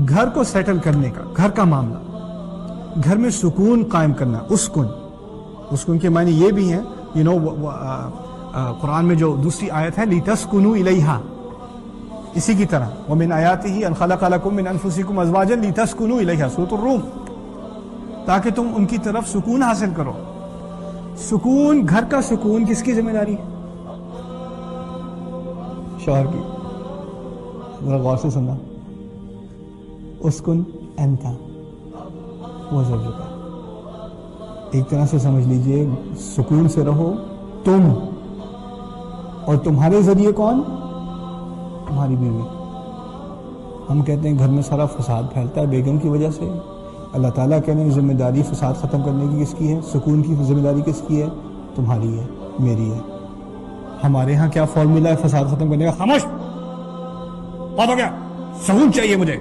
گھر کو سیٹل کرنے کا، گھر کا معاملہ، گھر میں سکون قائم کرنا، اسکن کے معنی یہ بھی ہیں، قرآن میں جو دوسری آیت ہے لِتَسْكُنُوا إِلَيْهَا، اسی کی طرح وَمِنْ آيَاتِهِ أَنْ خَلَقَ لَكُم مِّنْ أَنفُسِكُمْ أَزْوَاجًا لِتَسْكُنُوا إِلَيْهَا، سورۃ الروم، تاکہ تم ان کی طرف سکون حاصل کرو۔ سکون، گھر کا سکون کس کی ذمہ داری ہے؟ شوہر کی۔ ذرا غور سے سننا، اسکن انت وزوجک، ایک طرح سے سمجھ لیجئے سکون سے رہو تم، اور تمہارے ذریعے کون؟ تمہاری بیوی۔ ہم کہتے ہیں گھر میں سارا فساد پھیلتا ہے بیگم کی وجہ سے، اللہ تعالیٰ کہتے ہیں ذمہ داری فساد ختم کرنے کی کس کی ہے؟ سکون کی ذمہ داری کس کی ہے؟ تمہاری ہے، میری ہے۔ ہمارے ہاں کیا فارمولا ہے فساد ختم کرنے کا؟ خاموش، بات ہو گیا، سکون چاہیے مجھے۔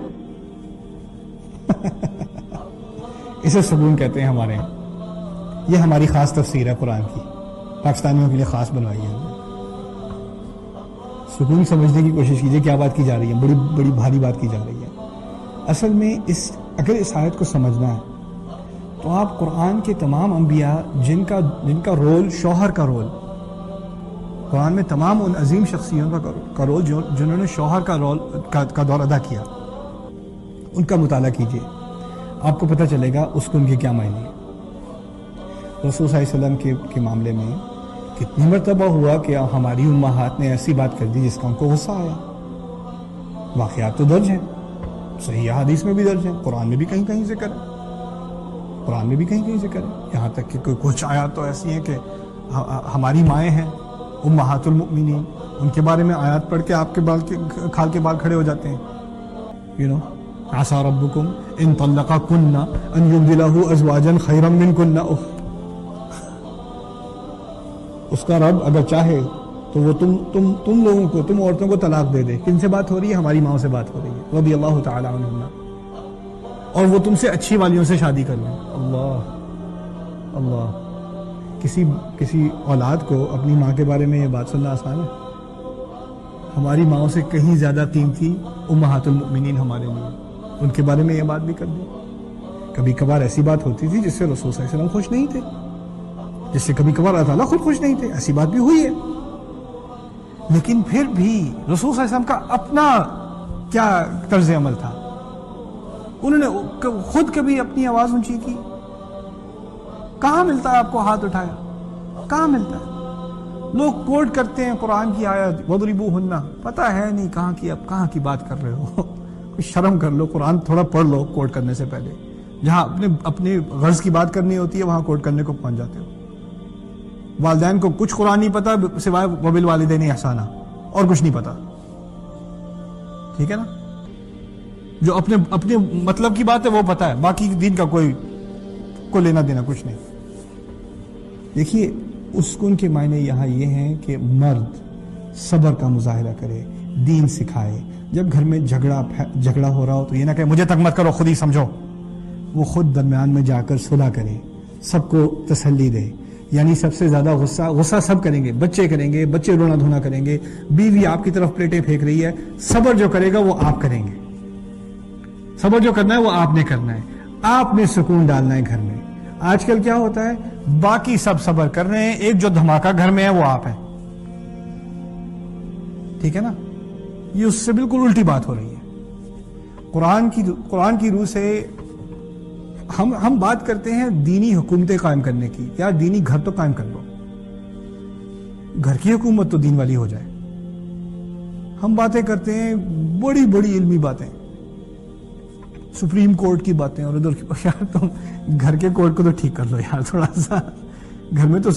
اسے سکون کہتے ہیں ہمارے ہاں۔ یہ ہماری خاص تفسیر ہے قرآن کی، پاکستانیوں کے لیے خاص بنوائی ہے۔ سکون سمجھنے کی کوشش کیجئے کیا بات کی جا رہی ہے، بڑی بڑی بھاری بات کی جا رہی ہے۔ اصل میں اگر اس آیت کو سمجھنا ہے تو آپ قرآن کے تمام انبیاء جن کا رول شوہر کا رول، قرآن میں تمام ان عظیم شخصیتوں کا رول جنہوں نے شوہر کا رول کا دور ادا کیا، ان کا مطالعہ کیجئے، آپ کو پتہ چلے گا اس کو ان کے کیا معنی ہے۔ رسول صلی اللہ علیہ وسلم کے معاملے میں کتنی مرتبہ ہوا کہ ہماری امہات نے ایسی بات کر دی جس کا ان کو غصہ آیا۔ واقعات تو درج ہیں، صحیح حدیث میں بھی درج ہیں، قرآن میں بھی کہیں کہیں ذکر ہے، یہاں تک کہ کچھ آیات تو ایسی ہیں کہ ہماری مائیں ہیں امہات المؤمنین، ان کے بارے میں آیات پڑھ کے آپ کے کھال کے بال کھڑے ہو جاتے ہیں۔ عَسَىٰ رَبُّكُمْ إِن طَلَّقَكُنَّ أَن يُبْدِلَهُ أَزْوَاجًا خَيْرًا مِّنكُنَّ، اس کا رب اگر چاہے تو وہ تم لوگوں کو، تم عورتوں کو طلاق دے دے۔ کن سے بات ہو رہی ہے؟ ہماری ماں سے بات ہو رہی ہے رضی اللہ تعالی عنہن، اور وہ تم سے اچھی والیوں سے شادی کر لیں۔ اللہ، کسی اولاد کو اپنی ماں کے بارے میں یہ بات سننا آسان ہے؟ ہماری ماں سے کہیں زیادہ قیمتی امہات المؤمنین ہمارے لیے، ان کے بارے میں یہ بات بھی کر دی۔ کبھی کبھار ایسی بات ہوتی تھی جس سے رسول صلی اللہ علیہ وسلم خوش نہیں تھے، جس سے کبھی کبھار اللہ تعالیٰ خود خوش نہیں تھے، ایسی بات بھی ہوئی ہے۔ لیکن پھر بھی رسول صلی اللہ علیہ وسلم کا اپنا کیا طرز عمل تھا؟ انہوں نے خود کبھی اپنی آواز اونچی کی؟ کہاں ملتا ہے آپ کو ہاتھ اٹھایا؟ کہاں ملتا ہے؟ لوگ کوٹ کرتے ہیں قرآن کی آیت وَضْرِبُوهُنَّ، پتہ ہے نہیں کہاں کی بات کر رہے ہو۔ کچھ شرم کر لو، قرآن تھوڑا پڑھ لو کوٹ کرنے سے پہلے۔ جہاں اپنے غرض کی بات کرنی ہوتی ہے وہاں کوٹ کرنے کو پہنچ جاتے ہو۔ والدین کو کچھ قرآن نہیں پتا سوائے وَبِالْوَالِدَيْنِ إِحْسَانًا، اور کچھ نہیں پتا، ٹھیک ہے نا؟ جو اپنے مطلب کی بات ہے وہ پتا ہے، باقی دین کا کوئی لینا دینا کچھ نہیں۔ دیکھیے اسکن کے معنی یہاں یہ ہیں کہ مرد صبر کا مظاہرہ کرے، دین سکھائے۔ جب گھر میں جھگڑا ہو رہا ہو تو یہ نہ کہ مجھے تک مت کرو، خود ہی سمجھو، وہ خود درمیان میں جا کر صلح کرے، سب کو تسلی دے۔ یعنی سب سے زیادہ غصہ سب کریں گے، بچے رونا دھونا کریں گے، بیوی آپ کی طرف پلیٹیں پھینک رہی ہے، صبر جو کرے گا وہ آپ کریں گے، صبر جو کرنا ہے وہ آپ نے کرنا ہے، آپ نے سکون ڈالنا ہے گھر میں۔ آج کل کیا ہوتا ہے، باقی سب صبر کر رہے ہیں، ایک جو دھماکہ گھر میں ہے وہ آپ ہیں، ٹھیک ہے نا؟ یہ اس سے بالکل الٹی بات ہو رہی ہے۔ قرآن کی روح سے ہم بات کرتے ہیں دینی حکومتیں قائم کرنے کی، یار دینی گھر تو قائم کر لو، گھر کی حکومت تو دین والی ہو جائے۔ ہم باتیں کرتے ہیں بڑی بڑی علمی باتیں، سپریم کورٹ کی باتیں اور ادھر کی، یار تم گھر کے کورٹ کو تو ٹھیک کر لو یار، تھوڑا سا گھر میں تو